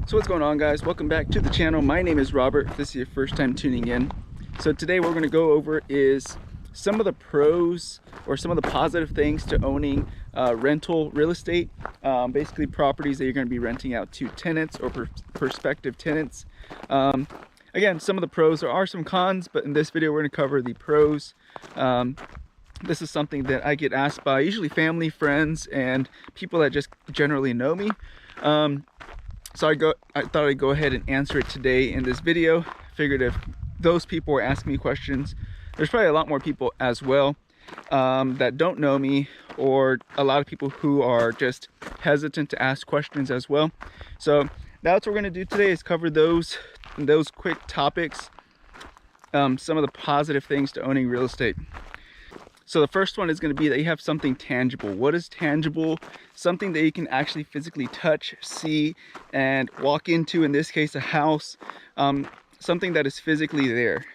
So what's going on, guys? Welcome back to the channel. My name is Robert, if this is your first time tuning in. So today what we're going to go over is some of the pros or some of the positive things to owning rental real estate, basically properties that you're going to be renting out to tenants or prospective tenants. Again, some of the pros, there are some cons, but in this video we're going to cover the pros. This is something that I get asked by usually family, friends, and people that just generally know me. So I thought I'd go ahead and answer it today in this video. Figured if those people were asking me questions, there's probably a lot more people as well that don't know me, or a lot of people who are just hesitant to ask questions as well. So that's what we're going to do today, is cover those quick topics, some of the positive things to owning real estate. So the first one is going to be that you have something tangible. What is tangible? Something that you can actually physically touch, see, and walk into, in this case a house, something that is physically there.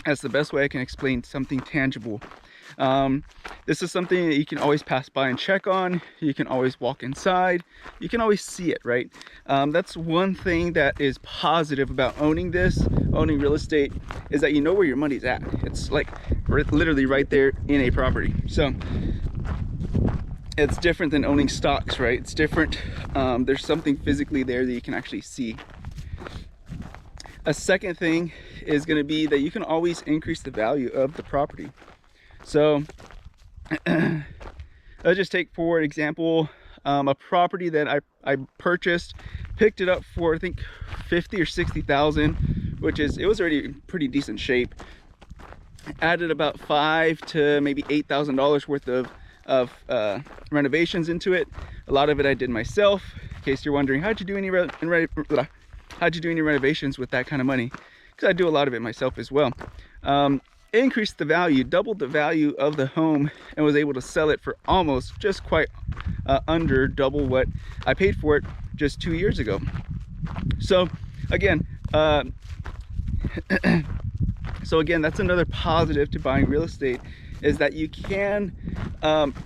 That's the best way I can explain something tangible. This is something that you can always pass by and check on. You can always walk inside. You can always see it, right? That's one thing that is positive about owning real estate, is that you know where your money's at. It's like literally right there in a property. So it's different than owning stocks, right? It's different. There's something physically there that you can actually see. A second thing is going to be that you can always increase the value of the property. So let's just take for example a property that I purchased, picked it up for I think 50 or 60,000, which is, it was already in pretty decent shape. Added about $5,000 to maybe $8,000 worth of renovations into it. A lot of it I did myself. In case you're wondering, how'd you do any renovations with that kind of money? Because I do a lot of it myself as well. Increased the value, doubled the value of the home, and was able to sell it for almost just quite under double what I paid for it just 2 years ago. So again, that's another positive to buying real estate, is that you can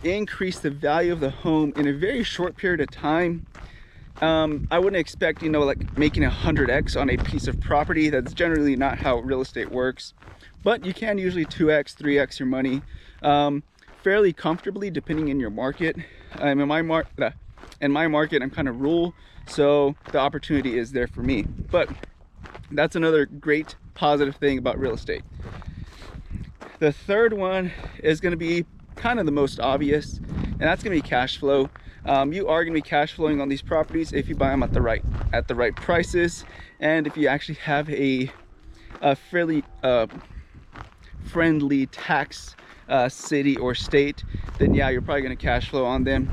increase the value of the home in a very short period of time. I wouldn't expect, like making 100x on a piece of property. That's generally not how real estate works. But you can usually 2x, 3x your money fairly comfortably, depending in your market. In my market, I'm kind of rural, so the opportunity is there for me. But that's another great positive thing about real estate. The third one is going to be kind of the most obvious, and that's going to be cash flow. You are going to be cash flowing on these properties if you buy them at the right prices, and if you actually have a fairly friendly tax city or state, then yeah, you're probably going to cash flow on them.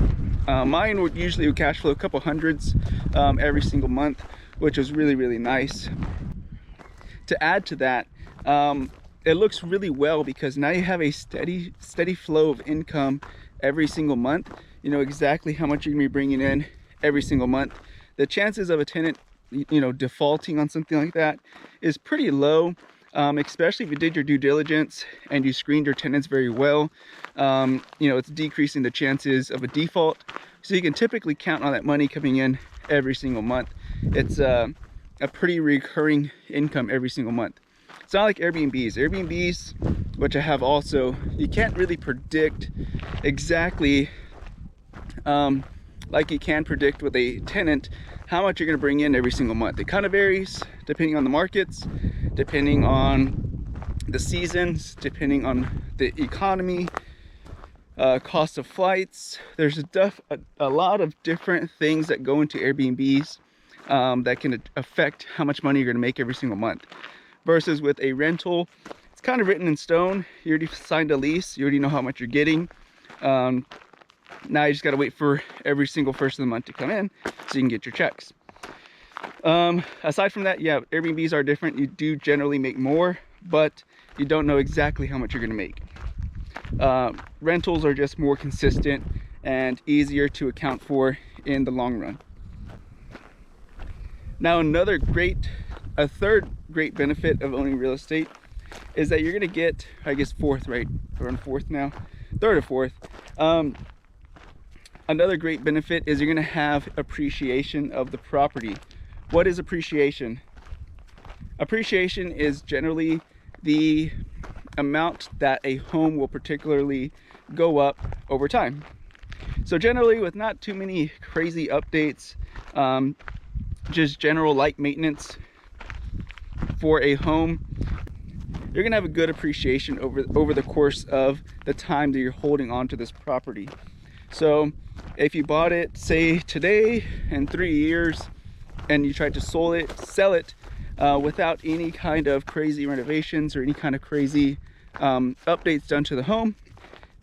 Mine would usually cash flow a couple hundreds every single month, which was really nice. To add to that, it looks really well because now you have a steady flow of income every single month. You know exactly how much you're gonna be bringing in every single month. The chances of a tenant defaulting on something like that is pretty low, especially if you did your due diligence and you screened your tenants very well. It's decreasing the chances of a default, so you can typically count on that money coming in every single month. It's a pretty recurring income every single month. It's not like Airbnbs, which I have also. You can't really predict exactly, like you can predict with a tenant, how much you're going to bring in every single month. It kind of varies depending on the markets, depending on the seasons, depending on the economy, cost of flights. There's a lot of different things that go into Airbnbs that can affect how much money you're going to make every single month. Versus with a rental, it's kind of written in stone. You already signed a lease, you already know how much you're getting. Now you just got to wait for every single first of the month to come in so you can get your checks. Aside from that, yeah, Airbnbs are different. You do generally make more, but you don't know exactly how much you're going to make. Rentals are just more consistent and easier to account for in the long run. Now a third great benefit of owning real estate is that you're going to get, I guess, fourth, right? We're on fourth now, third or fourth. Another great benefit is you're going to have appreciation of the property. What is appreciation? Appreciation is generally the amount that a home will particularly go up over time. So generally, with not too many crazy updates, just general light maintenance for a home, you're gonna have a good appreciation over the course of the time that you're holding on to this property. So if you bought it, say today, in 3 years, and you tried to sell it without any kind of crazy renovations or any kind of crazy updates done to the home,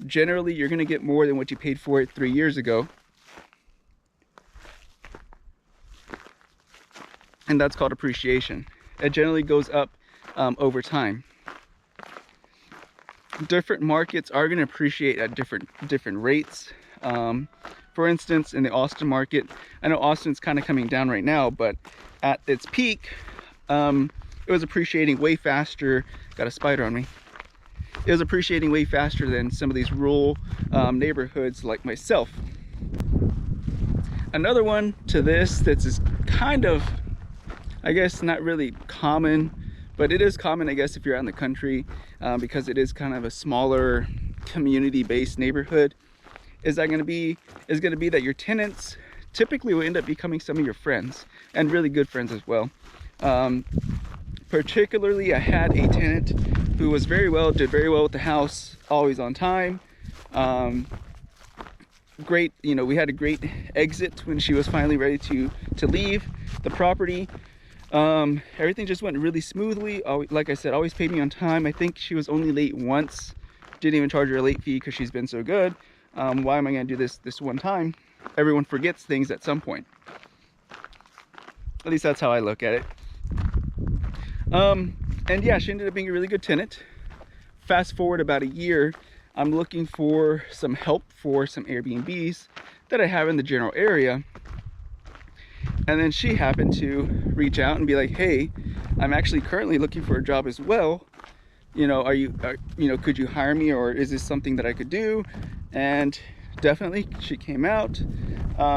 generally you're going to get more than what you paid for it 3 years ago. And that's called appreciation. It generally goes up over time. Different markets are going to appreciate at different rates. For instance, in the Austin market, I know Austin's kind of coming down right now, but at its peak, it was appreciating way faster. Got a spider on me. It was appreciating way faster than some of these rural neighborhoods like myself. Another one to this that's kind of, I guess, not really common, but it is common, I guess, if you're out in the country, because it is kind of a smaller community-based neighborhood, is going to be that your tenants typically will end up becoming some of your friends, and really good friends as well. Particularly, I had a tenant who was did very well with the house, always on time. Great, you know, we had a great exit when she was finally ready to leave the property. Everything just went really smoothly. Like I said, always paid me on time. I think she was only late once. Didn't even charge her a late fee because she's been so good. Why am I going to do this one time? Everyone forgets things at some point. At least that's how I look at it. And yeah, she ended up being a really good tenant. Fast forward about a year, I'm looking for some help for some Airbnbs that I have in the general area. And then she happened to reach out and be like, hey, I'm actually currently looking for a job as well. You know, could you hire me, or is this something that I could do? And definitely she came out.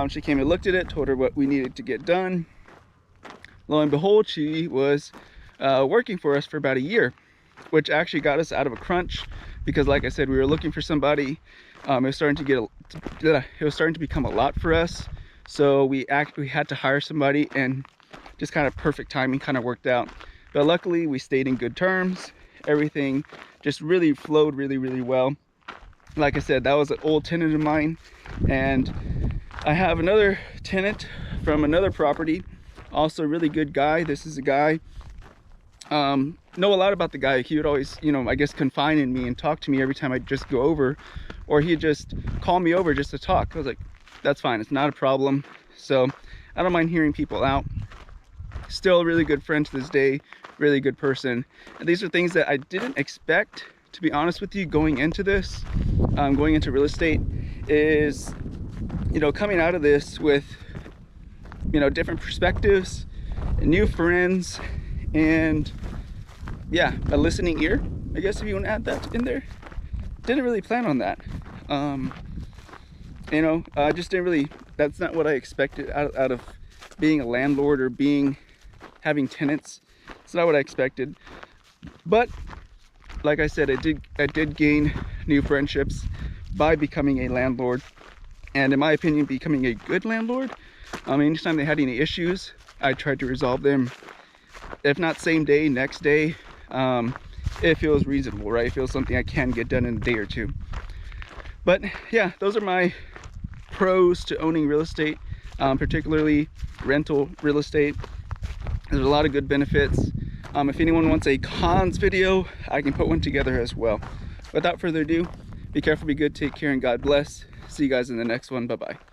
She came and looked at it, told her what we needed to get done. Lo and behold, she was working for us for about a year, which actually got us out of a crunch, because like I said, we were looking for somebody. It was starting to become a lot for us. So we had to hire somebody, and just kind of perfect timing kind of worked out. But luckily we stayed in good terms. Everything just really flowed really well. Like I said, that was an old tenant of mine, and I have another tenant from another property, also a really good guy. This is a guy, know a lot about the guy. He would always, you know, I guess confide in me and talk to me every time I just go over, or he'd just call me over just to talk. I was like, that's fine, it's not a problem. So I don't mind hearing people out. Still a really good friend to this day, really good person. And these are things that I didn't expect, to be honest with you, going into this, going into real estate, is, you know, coming out of this with, you know, different perspectives, new friends, and yeah, a listening ear, I guess, if you want to add that in there. Didn't really plan on that. You know, I just didn't really, that's not what I expected out of being a landlord or having tenants. It's not what I expected. But like I said, I did gain new friendships by becoming a landlord, and in my opinion, becoming a good landlord. Anytime they had any issues, I tried to resolve them, if not same day, next day. It feels reasonable, right? It feels something I can get done in a day or two. But yeah, those are my pros to owning real estate, particularly rental real estate. There's a lot of good benefits. If anyone wants a cons video, I can put one together as well. Without further ado, be careful, be good, take care, and God bless. See you guys in the next one. Bye-bye.